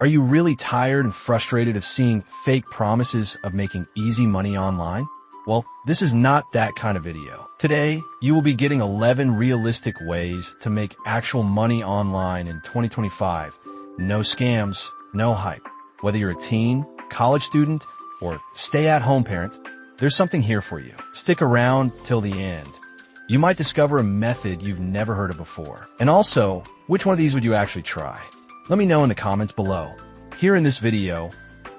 Are you really tired and frustrated of seeing fake promises of making easy money online? Well, this is not that kind of video. Today, you will be getting 11 realistic ways to make actual money online in 2025. No scams, no hype. Whether you're a teen, college student, or stay-at-home parent, there's something here for you. Stick around till the end. You might discover a method you've never heard of before. And also, which one of these would you actually try? Let me know in the comments below. Here in this video,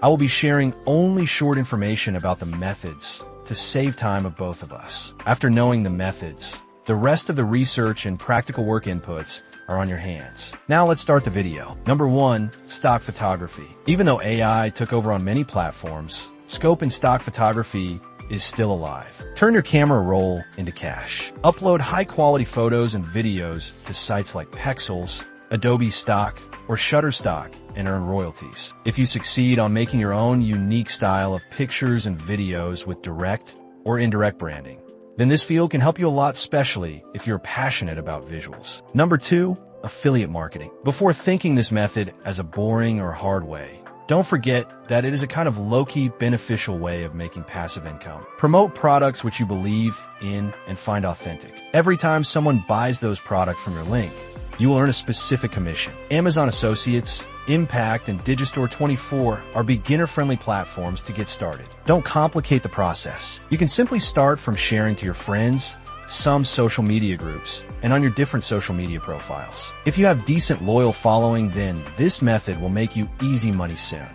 I will be sharing only short information about the methods to save time of both of us. After knowing the methods, the rest of the research and practical work inputs are on your hands. Now let's start the video. Number 1, stock photography. Even though AI took over on many platforms, scope and stock photography is still alive. Turn your camera roll into cash. Upload high-quality photos and videos to sites like Pexels, Adobe Stock, or Shutterstock and earn royalties. If you succeed on making your own unique style of pictures and videos with direct or indirect branding, then this field can help you a lot, especially if you're passionate about visuals. Number 2, affiliate marketing. Before thinking this method as a boring or hard way, don't forget that it is a kind of low-key beneficial way of making passive income. Promote products which you believe in and find authentic. Every time someone buys those products from your link, you will earn a specific commission. Amazon Associates, Impact, and Digistore24 are beginner-friendly platforms to get started. Don't complicate the process. You can simply start from sharing to your friends, some social media groups, and on your different social media profiles. If you have decent loyal following, then this method will make you easy money soon.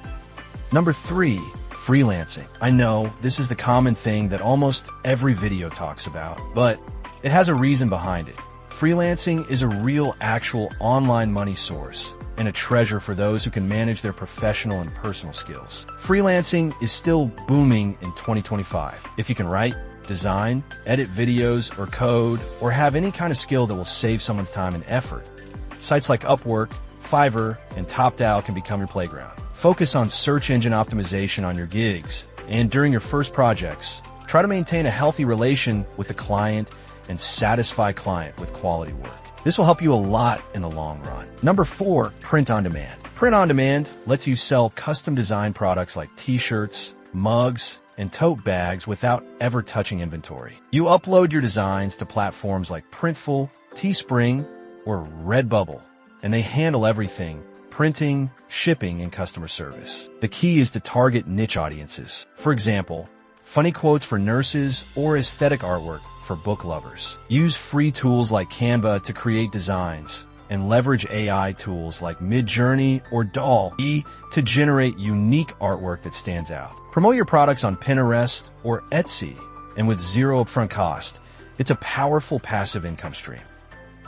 Number 3, freelancing. I know this is the common thing that almost every video talks about, but it has a reason behind it. Freelancing is a real, actual online money source and a treasure for those who can manage their professional and personal skills. Freelancing is still booming in 2025. If you can write, design, edit videos or code, or have any kind of skill that will save someone's time and effort, sites like Upwork, Fiverr, and TopDAO can become your playground. Focus on search engine optimization on your gigs, and during your first projects, try to maintain a healthy relation with the client and satisfy client with quality work. This will help you a lot in the long run. Number 4, print on demand. Print on demand lets you sell custom design products like t-shirts, mugs, and tote bags without ever touching inventory. You upload your designs to platforms like Printful, Teespring, or Redbubble, and they handle everything: printing, shipping, and customer service. The key is to target niche audiences. For example, funny quotes for nurses or aesthetic artwork for book lovers. Use free tools like Canva to create designs, and leverage AI tools like Midjourney or DALL-E to generate unique artwork that stands out. Promote your products on Pinterest or Etsy, and with zero upfront cost, it's a powerful passive income stream.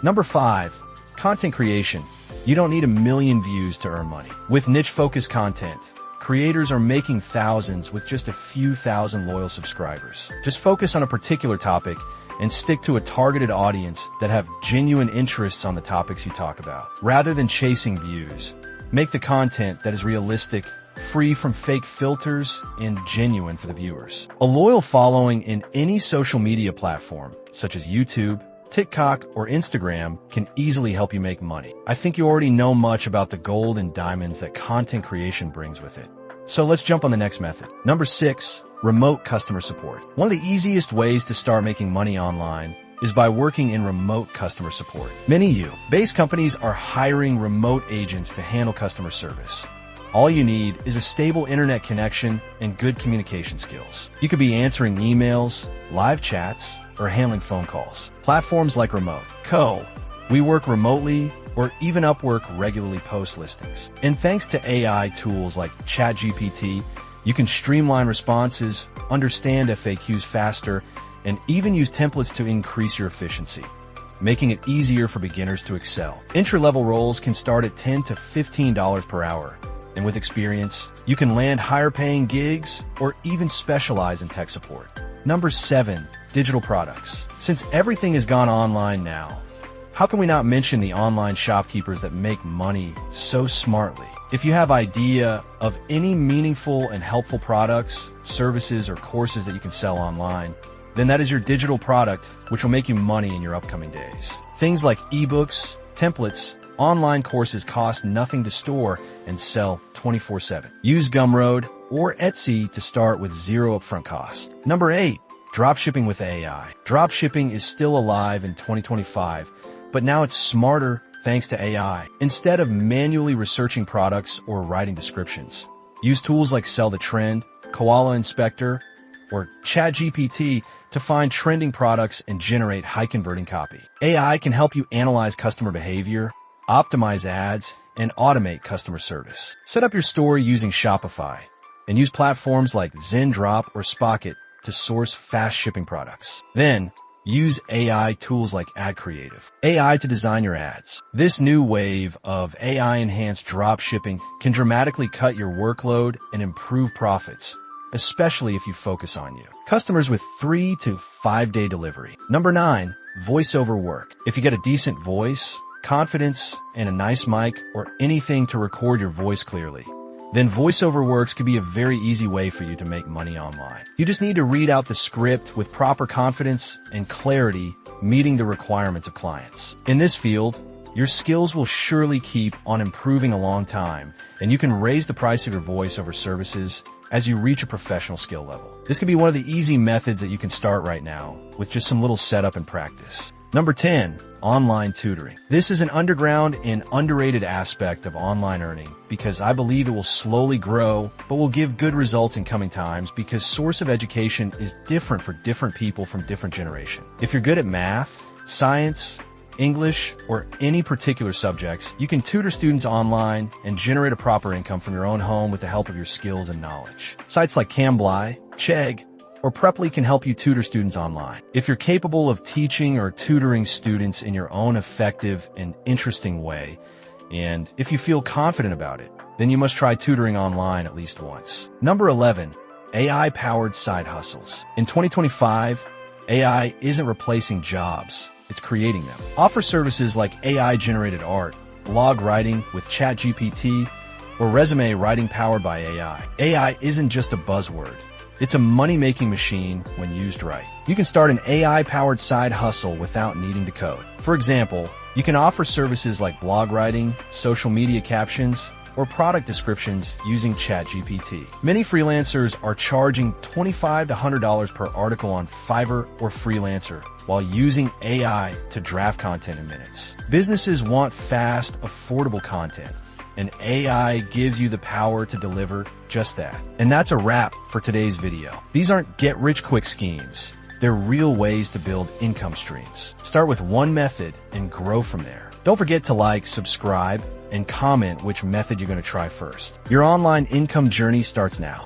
Number 5, content creation. You don't need 1 million views to earn money. With niche-focused content, creators are making thousands with just a few thousand loyal subscribers. Just focus on a particular topic and stick to a targeted audience that have genuine interests on the topics you talk about. Rather than chasing views, make the content that is realistic, free from fake filters, and genuine for the viewers. A loyal following in any social media platform, such as YouTube, TikTok, or Instagram, can easily help you make money. I think you already know much about the gold and diamonds that content creation brings with it. So let's jump on the next method. Number 6, remote customer support. One of the easiest ways to start making money online is by working in remote customer support. Many U.S.-based companies are hiring remote agents to handle customer service. All you need is a stable internet connection and good communication skills. You could be answering emails, live chats, or handling phone calls. Platforms like Remote.co, We Work Remotely, or even Upwork regularly post listings. And thanks to AI tools like ChatGPT, you can streamline responses, understand FAQs faster, and even use templates to increase your efficiency, making it easier for beginners to excel. Entry-level roles can start at $10 to $15 per hour. And with experience, you can land higher-paying gigs or even specialize in tech support. Number 7, digital products. Since everything has gone online now, how can we not mention the online shopkeepers that make money so smartly? If you have idea of any meaningful and helpful products, services, or courses that you can sell online, then that is your digital product, which will make you money in your upcoming days. Things like ebooks, templates, Online courses cost nothing to store and sell 24/7. Use Gumroad or Etsy to start with zero upfront cost. Number 8. Dropshipping with AI. Dropshipping is still alive in 2025, but now it's smarter thanks to AI. Instead of manually researching products or writing descriptions, use tools like Sell the Trend, Koala Inspector, or ChatGPT to find trending products and generate high-converting copy. AI can help you analyze customer behavior, optimize ads, and automate customer service. Set up your store using Shopify and use platforms like Zendrop or Spocket to source fast shipping products. Then, use AI tools like Ad Creative AI to design your ads. This new wave of AI-enhanced drop shipping can dramatically cut your workload and improve profits, especially if you focus on you. Customers with 3 to 5 day delivery. Number 9, voiceover work. If you get a decent voice, confidence, and a nice mic or anything to record your voice clearly, then voiceover works could be a very easy way for you to make money online. You just need to read out the script with proper confidence and clarity, meeting the requirements of clients. In this field, your skills will surely keep on improving a long time, and you can raise the price of your voiceover services as you reach a professional skill level. This could be one of the easy methods that you can start right now with just some little setup and practice. Number 10, online tutoring. This is an underground and underrated aspect of online earning because I believe it will slowly grow, but will give good results in coming times because source of education is different for different people from different generations. If you're good at math, science, English, or any particular subjects, you can tutor students online and generate a proper income from your own home with the help of your skills and knowledge. Sites like Cambly, Chegg, or Preply can help you tutor students online. If you're capable of teaching or tutoring students in your own effective and interesting way, and if you feel confident about it, then you must try tutoring online at least once. Number 11, AI-powered side hustles. In 2025, AI isn't replacing jobs, it's creating them. Offer services like AI-generated art, blog writing with ChatGPT, or resume writing powered by AI. AI isn't just a buzzword. It's a money-making machine when used right. You can start an AI-powered side hustle without needing to code. For example, you can offer services like blog writing, social media captions, or product descriptions using ChatGPT. Many freelancers are charging $25 to $100 per article on Fiverr or Freelancer while using AI to draft content in minutes. Businesses want fast, affordable content, and AI gives you the power to deliver just that. And that's a wrap for today's video. These aren't get-rich-quick schemes. They're real ways to build income streams. Start with one method and grow from there. Don't forget to like, subscribe, and comment which method you're going to try first. Your online income journey starts now.